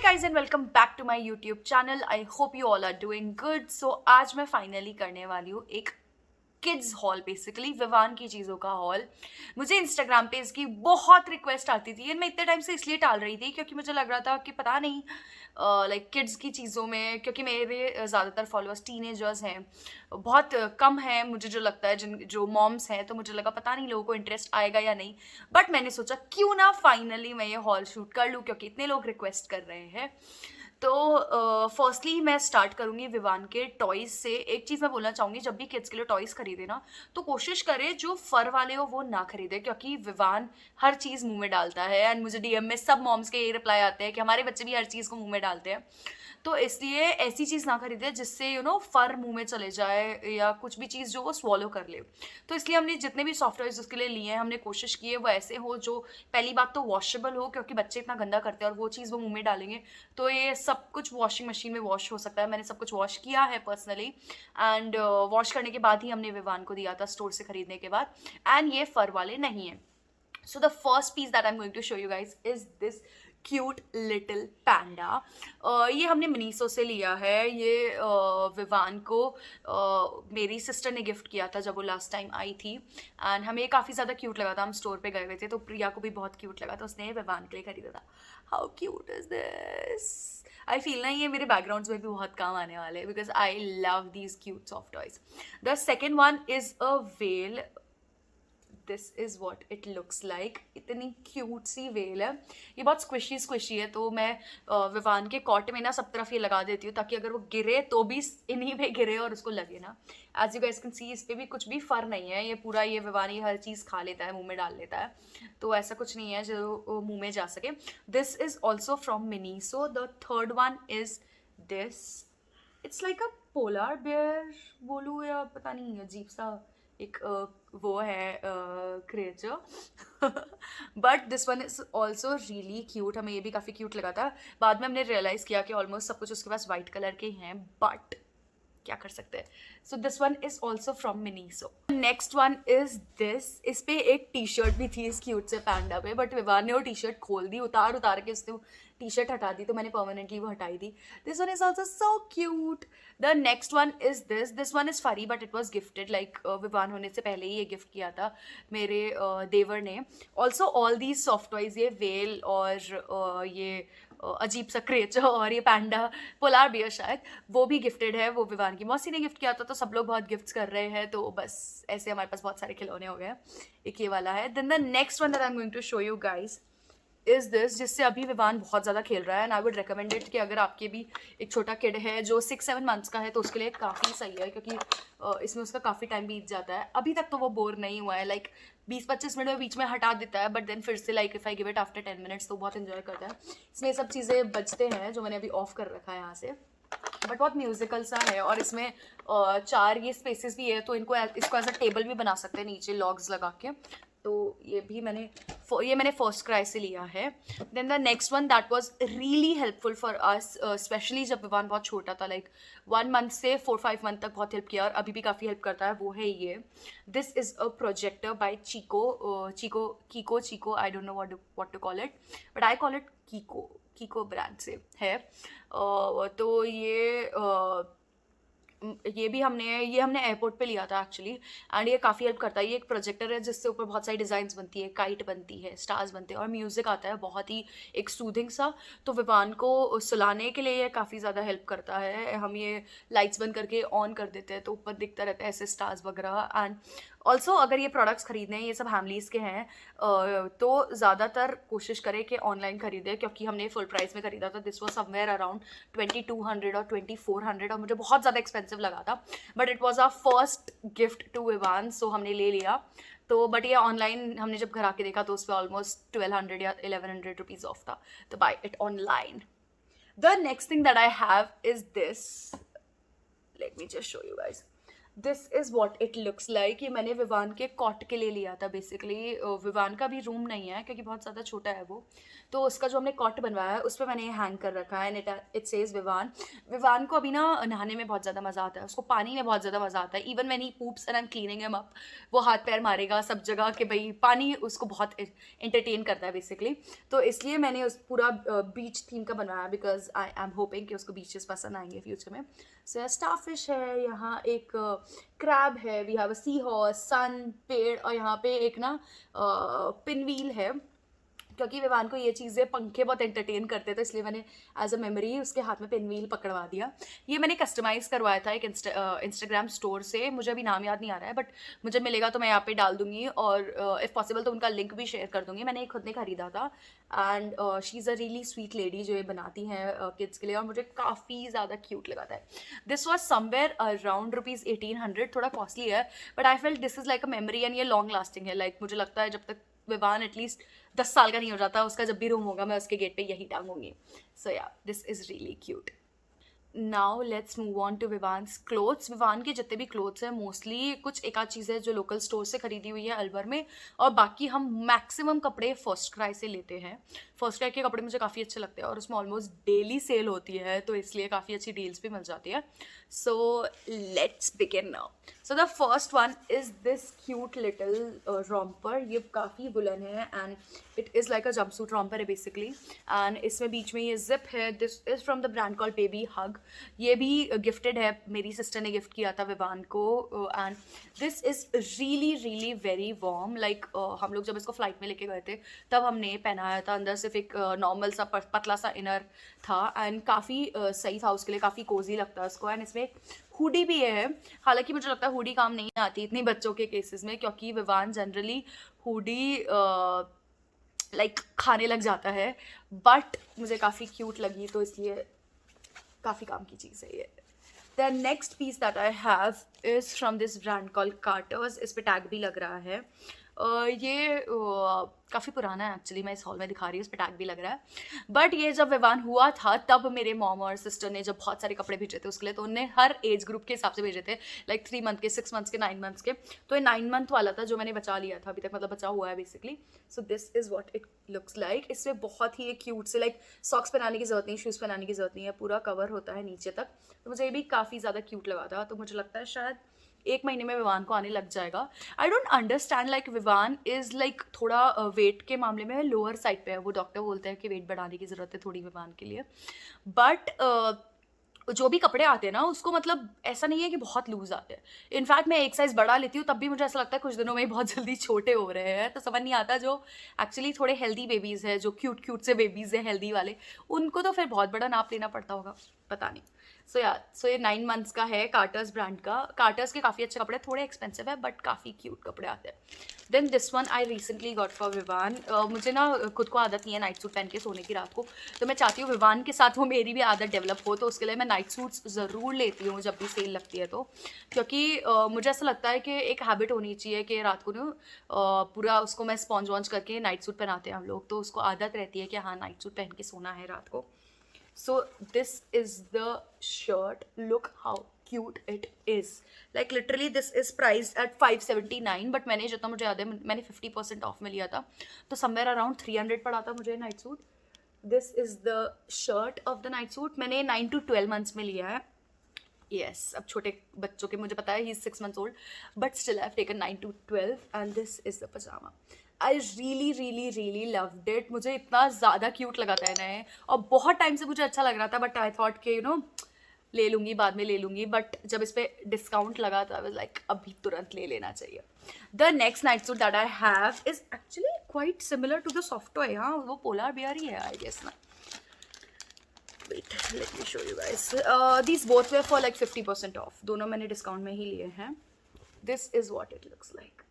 guys and welcome back to my YouTube channel. I hope you all are doing good. So आज मैं finally करने वाली हूँ एक किड्स हॉल, बेसिकली विवान की चीज़ों का हॉल. मुझे इंस्टाग्राम पे इसकी बहुत रिक्वेस्ट आती थी एंड मैं इतने टाइम से इसलिए टाल रही थी क्योंकि मुझे लग रहा था कि पता नहीं लाइक किड्स की चीज़ों में, क्योंकि मेरे ज़्यादातर फॉलोअर्स टीनेजर्स हैं, बहुत कम हैं मुझे जो लगता है, जिन जो मॉम्स हैं, तो मुझे लगा पता नहीं लोगों को इंटरेस्ट आएगा या नहीं. बट मैंने सोचा क्यों ना फाइनली मैं ये हॉल शूट कर लूँ क्योंकि इतने लोग रिक्वेस्ट कर रहे हैं. तो फर्स्टली मैं स्टार्ट करूँगी विवान के टॉयज़ से. एक चीज़ मैं बोलना चाहूँगी, जब भी किड्स के लिए टॉयज़ खरीदे ना तो कोशिश करें जो फ़र वाले हो वो ना खरीदे, क्योंकि विवान हर चीज़ मुंह में डालता है. एंड मुझे डीएम में सब मॉम्स के ये रिप्लाई आते हैं कि हमारे बच्चे भी हर चीज़ को मुंह में डालते हैं. तो इसलिए ऐसी चीज़ ना खरीदे जिससे फ़र मुंह में चले जाए या कुछ भी चीज़ जो वो स्वॉलो कर ले. तो इसलिए हमने जितने भी सॉफ्ट टॉयज़ उसके लिए लिए हैं, हमने कोशिश की है वो ऐसे हो जो पहली बात तो वॉशेबल हो, क्योंकि बच्चे इतना गंदा करते हैं और वो चीज़ वो मुंह में डालेंगे तो ये सब कुछ वॉशिंग मशीन में वॉश हो सकता है. मैंने सब कुछ वॉश किया है पर्सनली एंड वॉश करने के बाद ही हमने विवान को दिया था स्टोर से खरीदने के बाद. एंड ये फ़र वाले नहीं हैं. So the first piece that I'm going to show you guys is this cute little panda. ये हमने मिनीसो से लिया है. ये विवान को मेरी सिस्टर ने गिफ्ट किया था जब वो लास्ट टाइम आई थी एंड हमें काफ़ी ज़्यादा क्यूट लगा था. हम स्टोर पे गए हुए थे तो प्रिया को भी बहुत क्यूट लगा था, उसने विवान के लिए खरीदा था. How cute is this. I feel ना ये मेरे बैकग्राउंड्स में भी बहुत काम आने वाले हैं because I love these cute soft toys. The second one is a well. This is what it looks like. इतनी क्यूट सी वेल है. ये बहुत स्क्विशी है तो मैं विवान के कॉट में ना सब तरफ ये लगा देती हूँ ताकि अगर वो गिरे तो भी इन्हीं पे गिरे और उसको लगे ना. As you guys can see इस पर भी कुछ भी फर नहीं है. ये पूरा ये विवान ये हर चीज़ खा लेता है, मुंह में डाल लेता है, तो ऐसा कुछ नहीं है जो मुंह में जा सके. This is also from Miniso. The third one is this. It's like a polar bear बोलूँ या पता नहीं, अजीब सा एक वो है creature. But this one is also really cute. हमें ये भी काफ़ी क्यूट लगा था. बाद में हमने रियलाइज़ किया कि ऑलमोस्ट सब कुछ उसके पास वाइट कलर के हैं, बट क्या कर सकते हैं. So this one is also from Miniso. Next one is this. इस पे एक टी शर्ट भी थी इस क्यूट से पैंडा पे, बट विवान ने वो टी शर्ट खोल दी, उतार के उसने टी शर्ट हटा दी, तो मैंने परमानेंटली वो हटाई दी. This one is also so cute. The next one is this. This one is furry but it was gifted. Like Vivaan होने से पहले ही ये गिफ्ट किया था मेरे देवर ने. Also all these soft toys, ये वेल और ये अजीब सा क्रिएचर और ये पैंडा पोलार बियर शायद, वो भी गिफ्टेड है. वो विवान की मौसी ने गिफ्ट किया था, तो सब लोग बहुत गिफ्ट्स कर रहे हैं, तो बस ऐसे हमारे पास बहुत सारे खिलौने हो गए. एक ये वाला है. Then the next one that I am going to show you guys is this, जिससे अभी विवान बहुत ज़्यादा खेल रहा है. And I would recommend it कि अगर आपके भी एक छोटा किड है जो 6-7 मंथ्स का है तो उसके लिए काफ़ी सही है, क्योंकि इसमें उसका काफ़ी टाइम बीत जाता है. अभी तक तो वो बोर नहीं हुआ है. लाइक 20-25 मिनट में बीच में हटा देता है, बट देन फिर से like if I give it after 10 minutes तो बहुत इन्जॉय करता है. इसमें ये सब चीज़ें बजते हैं जो मैंने अभी ऑफ कर रखा है यहाँ से, बट बहुत म्यूजिकल सा है. और इसमें 4 ये स्पेसेस भी है, तो इसको एज अ टेबल भी बना सकते हैं नीचे लॉग्स लगा के. तो ये मैंने फर्स्ट क्राई से लिया है. Then the next one that was really helpful for us, specially जब विवान बहुत छोटा था, लाइक 1 मंथ से 4-5 मंथ तक बहुत हेल्प किया और अभी भी काफ़ी हेल्प करता है. वो है ये. This is a projector by Chicco. I don't know what to call it, but I call it Chicco brand से है. तो ये भी हमने एयरपोर्ट पे लिया था एक्चुअली. एंड ये काफ़ी हेल्प करता है. ये एक प्रोजेक्टर है जिससे ऊपर बहुत सारी डिज़ाइंस बनती है, काइट बनती है, स्टार्स बनते हैं और म्यूज़िक आता है बहुत ही एक सूदिंग सा. तो विवान को सुलाने के लिए ये काफ़ी ज़्यादा हेल्प करता है. हम ये लाइट्स बंद करके ऑन कर देते हैं तो ऊपर दिखता रहता है ऐसे स्टार्स वगैरह. एंड ऑल्सो अगर ये प्रोडक्ट्स खरीदने हैं, ये सब हैमलीज के हैं, तो ज़्यादातर कोशिश करें कि ऑनलाइन खरीदें, क्योंकि हमने फुल प्राइस में खरीदा था. दिस वॉज समवेयर अराउंड 2200 और 2400 और मुझे बहुत ज़्यादा एक्सपेंसिव लगा था, but it was our first gift to Vivaan, so हमने ले लिया. तो बट ये ऑनलाइन हमने जब घर आके देखा तो उस पर ऑलमोस्ट 1200 या 1100 रुपीज़ ऑफ था, तो buy it online. The next thing that I have is this. Let me just show you guys. This is what it looks like. ये मैंने विवान के कॉट के लिए लिया था बेसिकली। विवान का भी रूम नहीं है क्योंकि बहुत ज़्यादा छोटा है वो, तो उसका जो हमने कॉट बनवाया है उस पर मैंने हैंग कर रखा है and it says Vivaan. Vivaan को अभी ना नहाने में बहुत ज़्यादा मज़ा आता है, उसको पानी में बहुत ज़्यादा मज़ा आता है। Even when he poops and I am cleaning him up, वो हाथ पैर मारेगा सब जगह कि भाई पानी उसको बहुत एंटरटेन करता है बेसिकली। तो इसलिए मैंने उस पूरा बीच थीम का बनवाया बिकॉज आई एम होपिंग कि उसको बीचेस पसंद आएंगे फ्यूचर में। सो स्टारफिश है, यहाँ एक क्रैब है, we have a sea horse, sun, पेड़, और यहाँ पे एक ना पिनवील है क्योंकि विवान को ये चीज़ें पंखे बहुत एंटरटेन करते थे, इसलिए मैंने एज अ मेमोरी उसके हाथ में पिन व्हील पकड़वा दिया। ये मैंने कस्टमाइज़ करवाया था एक इंस्टाग्राम स्टोर से, मुझे अभी नाम याद नहीं आ रहा है बट मुझे मिलेगा तो मैं यहाँ पे डाल दूंगी और इफ़ पॉसिबल तो उनका लिंक भी शेयर कर दूंगी। मैंने ये खुद ने खरीदा था and she is a really sweet lady जो ये बनाती हैं किड्स के लिए, और मुझे काफ़ी ज़्यादा क्यूट लगा था। दिस वॉज समवेयर अराउंड ₹1800, थोड़ा कॉस्टली है but I felt this is like a memory and ये लॉन्ग लास्टिंग है। लाइक मुझे लगता है जब तक विवान एटलीस्ट 10 साल का नहीं हो जाता, उसका जब भी रूम होगा मैं उसके गेट पे यही टांगूंगी। So yeah this is really cute. Now let's move on to Vivaan's clothes. Vivaan के जितने भी क्लोथ्स हैं मोस्टली कुछ एक आध चीज़ें जो लोकल स्टोर से खरीदी हुई है अलवर में, और बाकी हम मैक्सिमम कपड़े फर्स्ट क्राई से लेते हैं। फर्स्ट क्राई के कपड़े मुझे काफ़ी अच्छे लगते हैं और उसमें ऑलमोस्ट डेली सेल होती है, तो इसलिए काफ़ी अच्छी डील्स भी मिल जाती है। So let's begin now. So the first one is this cute little romper. ये काफ़ी बुलन है and it is like a jumpsuit romper है बेसिकली, एंड इसमें बीच में ये जिप है। This is from the brand call Baby Hug. ये भी गिफ्टेड है, मेरी सिस्टर ने गिफ्ट किया था विवान को, and this is really really very warm. Like हम लोग जब इसको फ्लाइट में लेके गए थे तब हमने पहनाया था, अंदर सिर्फ एक नॉर्मल सा पतला सा इनर था एंड काफ़ी सही था उसके लिए, काफ़ी कोजी लगता है उसको। एंड इसमें हुडी भी है, हालांकि मुझे लगता है हुडी काम नहीं आती इतनी बच्चों के केसेस में क्योंकि विवान जनरली हुडी लाइक खाने लग जाता है, बट मुझे काफ़ी क्यूट लगी तो इसलिए काफ़ी काम की चीज़ है ये। The next piece that I have is from this brand call Carter's. इस पे टैग भी लग रहा है। ये काफ़ी पुराना है एक्चुअली, मैं इस हॉल में दिखा रही हूँ, इस पर टैग भी लग रहा है। बट ये जब विवान हुआ था तब मेरे मॉम और सिस्टर ने जब बहुत सारे कपड़े भेजे थे उसके लिए, तो उनने हर एज ग्रुप के हिसाब से भेजे थे, लाइक 3 मंथ के, 6 मंथ्स के, 9 मंथ्स के। तो ये 9 मंथ वाला था जो मैंने बचा लिया था अभी तक, मतलब बचा हुआ है basically. So this is what it looks like. इसमें बहुत ही क्यूट से लाइक सॉक्स पहनाने की ज़रूरत नहीं, शूज़ पहनाने की ज़रूरत नहीं है, पूरा कवर होता है नीचे तक। तो मुझे ये भी काफ़ी ज़्यादा क्यूट लगा था, तो मुझे लगता है शायद 1 महीने में विवान को आने लग जाएगा। I don't understand, like Vivaan is like थोड़ा वेट के मामले में लोअर साइड पे है, वो डॉक्टर बोलते हैं कि वेट बढ़ाने की ज़रूरत है थोड़ी विवान के लिए। बट जो भी कपड़े आते हैं ना उसको मतलब ऐसा नहीं है कि बहुत लूज आते हैं। इनफैक्ट मैं एक साइज़ बढ़ा लेती हूँ तब भी मुझे ऐसा लगता है कुछ दिनों में ही बहुत जल्दी छोटे हो रहे हैं, तो समझ नहीं आता। जो एक्चुअली थोड़े हेल्दी बेबीज़ हैं, जो क्यूट क्यूट से बेबीज़ हैं हेल्दी वाले, उनको तो फिर बहुत बड़ा नाप लेना पड़ता होगा, पता नहीं। सो ये 9 मंथ्स का है, कार्टर्स ब्रांड का। कार्टर्स के काफ़ी अच्छे कपड़े, थोड़े एक्सपेंसिव है बट काफ़ी क्यूट कपड़े आते हैं। Then this one I recently got for Vivaan. मुझे ना खुद को आदत नहीं है नाइट सूट पहन के सोने की रात को, तो मैं चाहती हूँ विवान के साथ वो मेरी भी आदत डेवलप हो, तो उसके लिए मैं नाइट सूट्स ज़रूर लेती हूँ जब भी सेल लगती है तो। क्योंकि मुझे ऐसा लगता है कि एक हैबिट होनी चाहिए कि रात को ना पूरा उसको मैं स्पॉन्ज वॉन्ज करके नाइट सूट पहनाते हैं हम लोग, तो उसको आदत रहती है कि हाँ नाइट सूट पहन के सोना है रात को। So this is the shirt. Look how cute it is. Like literally this is priced at 579, but मैंने जितना मुझे याद है मैंने 50% ऑफ में लिया था, तो somewhere around 300 पड़ा था मुझे night suit. This is the shirt of the night suit. मैंने 9 to 12 months में लिया है। Yes, अब छोटे बच्चों के मुझे पता है he is 6 months old, but still I've taken 9 to 12 and this is the pajama. I really really really loved it. मुझे इतना ज़्यादा क्यूट लगा था इन्हें और बहुत टाइम से मुझे अच्छा लग रहा था, बट आई थॉट कि ले लूँगी, बाद में ले लूँगी, बट जब इस पर डिस्काउंट लगा था आई वाज लाइक अभी तुरंत ले लेना चाहिए। The next night suit that I have is actually quite similar to the soft toy. हाँ वो पोलर बियर ही है आई गेस ना। Wait, let me show you guys. These both were for like 50% off. दोनों मैंने discount में ही लिए हैं। This is what it looks like.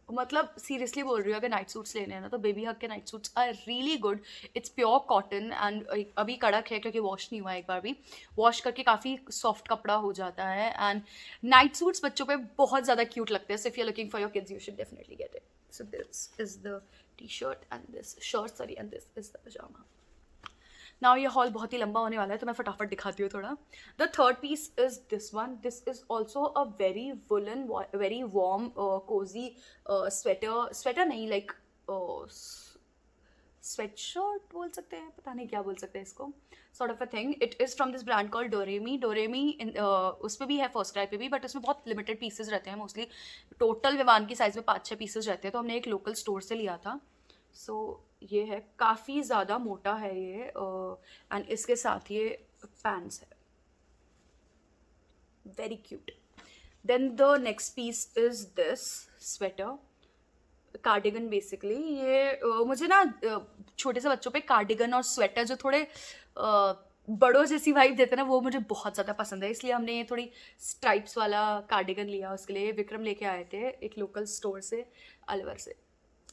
मतलब सीरियसली बोल रही हूँ, अगर नाइट सूट्स लेने हैं ना तो बेबी हग के night suits are really good. It's pure cotton and अभी कड़क है क्योंकि वॉश नहीं हुआ, एक बार भी वॉश करके काफ़ी सॉफ्ट कपड़ा हो जाता है। एंड नाइट सूट्स बच्चों पे बहुत ज़्यादा क्यूट लगते हैं, so if you are looking for your kids you should definitely get it. So this is the T shirt and this shirt, sorry, and this is the pyjama. Now ये हॉल बहुत ही लंबा होने वाला है तो मैं फटाफट दिखाती हूँ थोड़ा. The third piece is this one. This is also a very woollen, very warm cosy sweater. Sweater नहीं, लाइक स्वेटशर्ट बोल सकते हैं, पता नहीं क्या बोल सकते हैं इसको. Sort of a thing. It is from this brand call Doremi. Doremi उस पर भी है, फर्स्ट क्राई पे भी, बट उसमें बहुत लिमिटेड पीसेज रहते हैं मोस्टली. टोटल विवान की साइज़ में 5-6 पीसेज रहते हैं, तो हमने एक लोकल स्टोर से लिया था. सो ये है, काफ़ी ज़्यादा मोटा है ये, एंड इसके साथ ये पैंट्स है. Very cute. Then the next piece is this sweater, cardigan basically. ये मुझे ना छोटे से बच्चों पे कार्डिगन और स्वेटर जो थोड़े बड़ों जैसी वाइब देते हैं ना, वो मुझे बहुत ज़्यादा पसंद है. इसलिए हमने ये थोड़ी स्ट्राइप्स वाला कार्डिगन लिया. उसके लिए विक्रम लेके आए थे एक लोकल स्टोर से, अलवर से.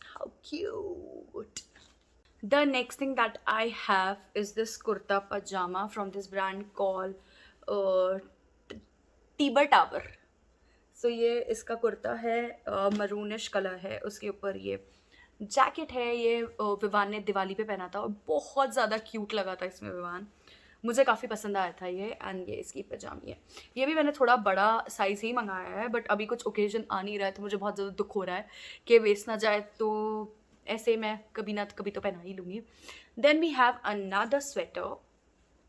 How cute. The next thing that I have is this kurta pajama from this brand called Tiber Tower. So ये इसका कुर्ता है, मरूनिश कलर है. उसके ऊपर ये जैकेट है. ये विवान ने दिवाली पे पहना था और बहुत ज़्यादा क्यूट लगा था इसमें विवान. मुझे काफ़ी पसंद आया था ये. एंड ये इसकी पजामी है. ये भी मैंने थोड़ा बड़ा साइज़ ही मंगाया है, बट अभी कुछ ओकेजन आ नहीं रहा है तो मुझे बहुत ज़्यादा दुख हो रहा है कि वेस्ट ना जाए, तो ऐसे मैं कभी ना कभी तो पहना ही लूँगी. Then we have another sweater.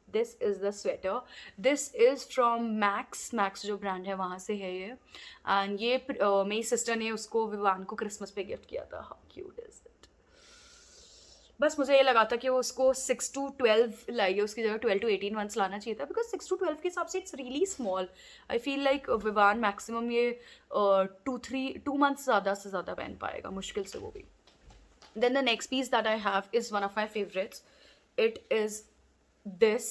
This is the sweater. This is from Max. Max जो ब्रांड है वहाँ से है ये. एंड ये मेरी सिस्टर ने उसको विवान को क्रिसमस पे गिफ्ट किया था. How cute is it. बस मुझे ये लगा था कि वो उसको 6 to 12 लाइए, उसकी जगह 12 to 18 मंथ्स लाना चाहिए था, बिकॉज 6 to 12 के हिसाब से it's really small. I feel like Vivaan maximum ये 2 मंथ्स ज़्यादा से ज़्यादा पहन पाएगा, मुश्किल से वो भी. Then the next piece that I have is one of my favorites. It is this.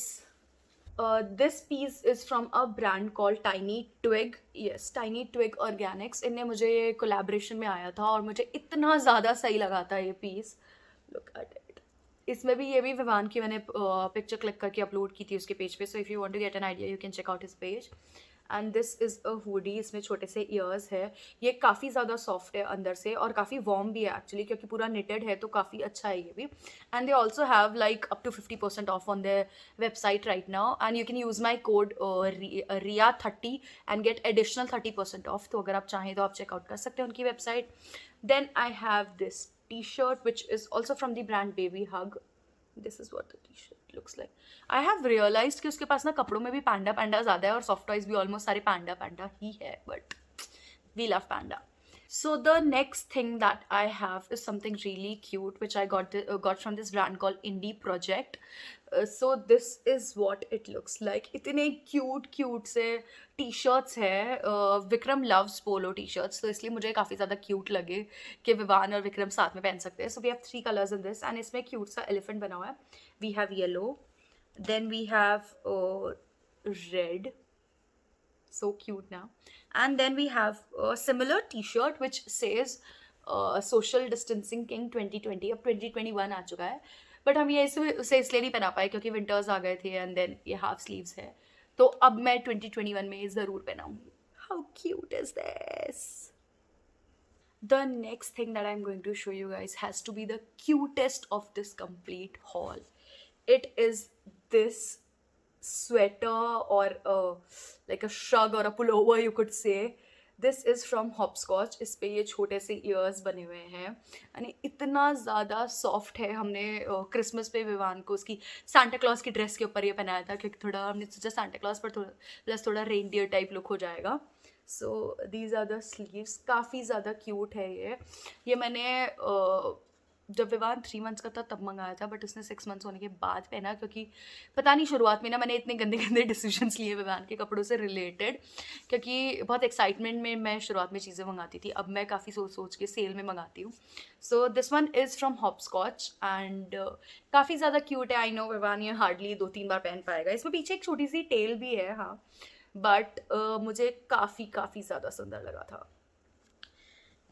This piece is from a brand called Tiny Twig. Yes, Tiny Twig Organics. इनने मुझे ये कोलैबोरेशन में आया था और मुझे इतना ज़्यादा सही लगा था ये पीस. Look at it. इसमें भी ये भी विवान की मैंने पिक्चर क्लिक करके अपलोड की थी उसके पेज पे. So if you want to get an idea you can check out his page. And this is a hoodie. इसमें छोटे से ईयर्स है. ये काफ़ी ज़्यादा सॉफ्ट है अंदर से और काफ़ी वार्म भी है एक्चुअली, क्योंकि पूरा निटेड है तो काफ़ी अच्छा है ये भी. And they also have like up to 50% off on their website right now. And you can use my code RIA30 and get additional 30% off. तो अगर आप चाहें तो आप चेकआउट कर सकते हैं उनकी website. Then I have this t-shirt which is also from the brand Baby Hug. This is what the t-shirt looks like. I have realized कि उसके पास ना कपड़ों में भी पैंडा पैंडा ज़्यादा है और सॉफ्ट टॉयज भी ऑलमोस्ट सारे पैंडा पैंडा ही है, but we love panda. So the next thing that I have is something really cute which I got from this brand called Indie Project. So this is what it looks like. इतने cute से t-shirts है. Vikram loves polo t-shirts, तो इसलिए मुझे काफ़ी ज़्यादा cute लगे कि विवान और विक्रम साथ में पहन सकते हैं. So we have 3 colors in this and इसमें cute सा elephant बना हुआ है. We have yellow, then we have red. So cute now. And then we have a similar t-shirt which says social distancing king 2020. अब 2021 आ चुका है, but हम ये उसे इसलिए नहीं पहना पाए क्योंकि विंटर्स आ गए थे. एंड देन ये हाफ स्लीव्स है, तो अब मैं 2021 में ये ज़रूर पहनाऊंगी. How cute is this. The next thing that I'm going to show you guys has to be the cutest of this complete haul. It is this sweater or like a shrug or a pullover you could say. This is from Hopscotch. इस पे ये छोटे से years बने हुए हैं यानी इतना ज़्यादा सॉफ्ट है. हमने क्रिसमस पे विवान को उसकी सांता क्लॉज की ड्रेस के ऊपर ये पहनाया था क्योंकि थोड़ा हमने सोचा सांता क्लॉज पर थोड़ा प्लस थोड़ा रेनडियर टाइप लुक हो जाएगा. So these are the sleeves. काफ़ी ज़्यादा क्यूट है ये मैंने जब विवान 3 मंथ्स का था तब मंगाया था, बट उसने 6 मंथ्स होने के बाद पहना, क्योंकि पता नहीं शुरुआत में ना मैंने इतने गंदे गंदे डिसीजंस लिए विवान के कपड़ों से रिलेटेड, क्योंकि बहुत एक्साइटमेंट में मैं शुरुआत में चीज़ें मंगाती थी. अब मैं काफ़ी सोच के सेल में मंगाती हूँ. So this one is from hopscotch and काफ़ी ज़्यादा क्यूट है. आई नो विवान ये हार्डली 2-3 बार पहन पाएगा. इसमें पीछे एक छोटी सी टेल भी है, हाँ, बट मुझे काफ़ी ज़्यादा सुंदर लगा था.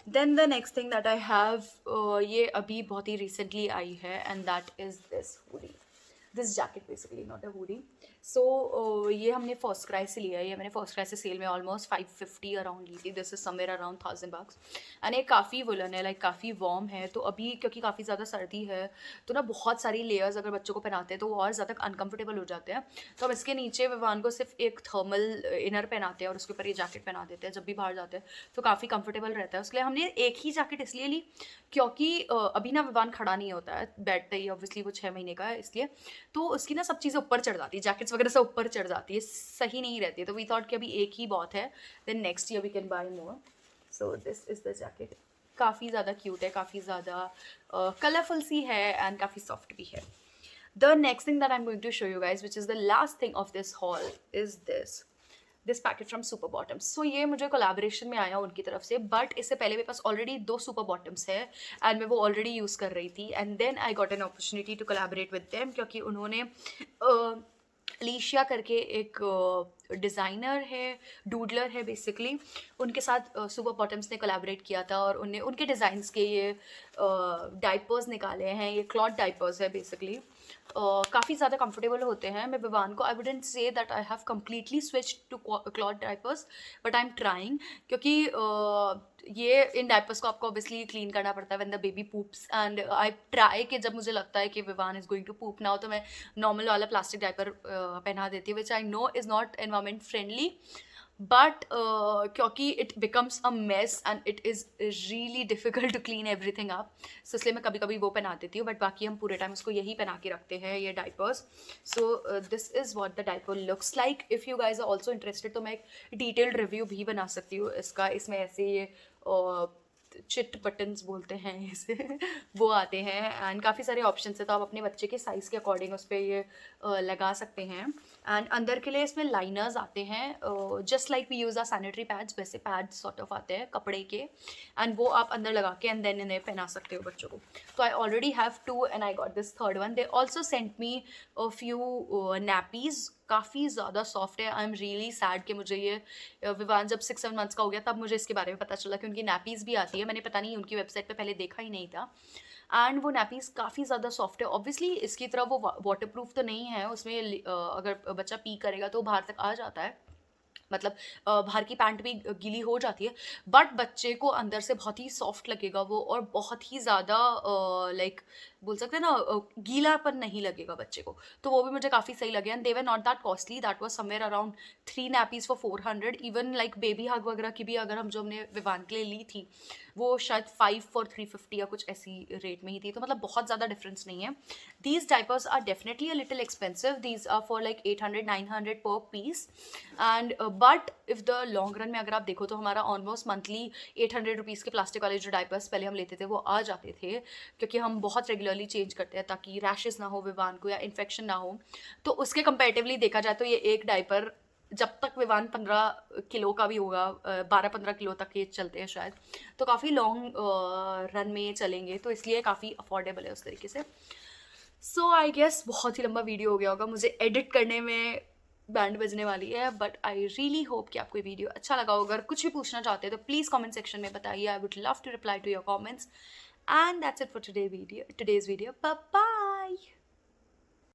Then the next thing that I have, ये अभी बहुत ही रिसेंटली आई है and that is this hoodie. This jacket basically, not a hoodie. So ये हमने फर्स्ट क्राई से लिया है. ये मैंने फर्स्ट क्राई से सेल में ऑलमोस्ट 550 अराउंड ली थी. This is somewhere around $1000. And ये काफ़ी वुलन है, लाइक काफ़ी वार्म है. तो अभी क्योंकि काफ़ी ज़्यादा सर्दी है तो ना बहुत सारी लेयर्स अगर बच्चों को पहनाते हैं तो वो और ज़्यादा अनकंफर्टेबल हो जाते हैं. तो हम इसके नीचे विवान को सिर्फ एक थर्मल इनर पहनाते हैं और उसके ऊपर ये जैकेट पहना देते हैं जब भी बाहर जाते हैं. तो काफ़ी कंफर्टेबल रहता है. उसके लिए हमने एक ही जैकेट इसलिए ली क्योंकि अभी ना विवान खड़ा नहीं होता है बेड पे ही. ऑब्वियसली वो 6 महीने का है इसलिए. तो उसकी ना सब चीज़ें ऊपर चढ़ जाती है, जैकेट्स वगैरह सब ऊपर चढ़ जाती है, सही नहीं रहती है. तो वी थॉट कि अभी एक ही बहुत है, then next year we can buy more. So this is the jacket. काफ़ी ज़्यादा क्यूट है, काफ़ी ज़्यादा कलरफुल सी है एंड काफ़ी सॉफ्ट भी है. The next thing that I'm going to show you guys, which is the last thing of this haul, is this packet from Super Bottoms. So ये मुझे कोलैबोरेशन में आया उनकी तरफ से, बट इससे पहले मेरे पास ऑलरेडी 2 सुपर बॉटम्स है एंड मैं वो ऑलरेडी यूज़ कर रही थी. And then I got an opportunity to collaborate with them क्योंकि उन्होंने लीशिया करके एक डिज़ाइनर है, डूडलर है बेसिकली, उनके साथ सुपर बॉटम्स ने कोलैबोरेट किया था और उन्हें उनके डिज़ाइंस के ये डाइपर्स निकाले हैं. ये क्लॉथ डाइपर्स है बेसिकली. काफ़ी ज़्यादा कंफर्टेबल होते हैं. मैं विवान को I wouldn't say that I have completely switch to cloth diapers, but I am trying क्योंकि ये इन डाइपर्स को आपको ऑब्वियसली क्लीन करना पड़ता है when the baby poops. And I try कि जब मुझे लगता है कि Vivaan is going to poop now तो मैं नॉर्मल वाला प्लास्टिक डाइपर पहना देती हूँ, which I know is not environment friendly. But क्योंकि it becomes a mess and it is really difficult to clean everything up, so इसलिए मैं कभी कभी वो पहना देती हूँ. बट बाकी हम पूरे टाइम उसको यही पहना के रखते हैं, ये diapers. So this is what the diaper looks like. If you guys are also interested तो मैं एक डिटेल्ड रिव्यू भी बना सकती हूँ इसका. इसमें ऐसे ये चिट बटन्स बोलते हैं इसे वो आते हैं एंड काफ़ी सारे ऑप्शन है. तो आप अपने बच्चे के साइज़ के अकॉर्डिंग उस पर ये लगा सकते हैं. एंड अंदर के लिए इसमें लाइनर्स आते हैं, just like we use a sanitary pads, वैसे पैड्स सॉर्ट ऑफ आते हैं कपड़े के. एंड वो आप अंदर लगा के एंड देन इन्हें पहना सकते हो बच्चों को. तो I already have 2 and I got this third one. They also sent me a few nappies. काफ़ी ज़्यादा सॉफ्ट है. आई एम रियली सैड कि मुझे ये विवान जब 6-7 मंथ्स का हो गया तब मुझे इसके बारे में पता चला कि उनकी नैपीज़ भी आती है. मैंने पता नहीं उनकी वेबसाइट पे पहले देखा ही नहीं था. एंड वो नैपीज़ काफ़ी ज़्यादा सॉफ्ट है. ऑब्वियसली इसकी तरह वो वाटर प्रूफ तो नहीं है. उसमें अगर बच्चा पी करेगा तो बाहर तक आ जाता है, मतलब बाहर की पैंट भी गीली हो जाती है, बट बच्चे को अंदर से बहुत ही सॉफ्ट लगेगा वो और बहुत ही ज़्यादा लाइक बोल सकते हैं ना गीलापन नहीं लगेगा बच्चे को. तो वो भी मुझे काफ़ी सही लगे. And they were not that costly. That was somewhere around 3 nappies for 400. Even like Baby Hug वगैरह की भी अगर हम जो हमने विवान के लिए ली थी वो शायद 5 फॉर 350 या कुछ ऐसी रेट में ही थी. तो मतलब बहुत ज़्यादा डिफरेंस नहीं है. These diapers are definitely a little expensive. These are for like 800-900 per piece. And but if the long run में अगर आप देखो तो हमारा ऑलमोस्ट मंथली 800 रुपीज़ के प्लास्टिक वाले जो डाइपर्स पहले हम लेते थे वो आ जाते थे क्योंकि हम बहुत रेगुलरली चेंज करते हैं ताकि रैशेस ना हो विवान को या इन्फेक्शन ना हो. तो उसके कंपेरेटिवली देखा जाए तो ये एक डाइपर जब तक विवान 15 किलो का भी होगा, 12-15 किलो तक ये चलते हैं शायद, तो काफ़ी लॉन्ग रन में ये चलेंगे. तो इसलिए काफ़ी अफोर्डेबल है उस तरीके से. सो आई गेस बहुत ही लंबा वीडियो हो गया होगा. मुझे एडिट करने में बैंड बजने वाली है, बट आई रियली होप कि आपको ये वीडियो अच्छा लगा होगा. अगर कुछ भी पूछना चाहते हैं तो प्लीज़ कमेंट सेक्शन में बताइए. I would love to reply to your comments. And that's it for today's video. Bye bye.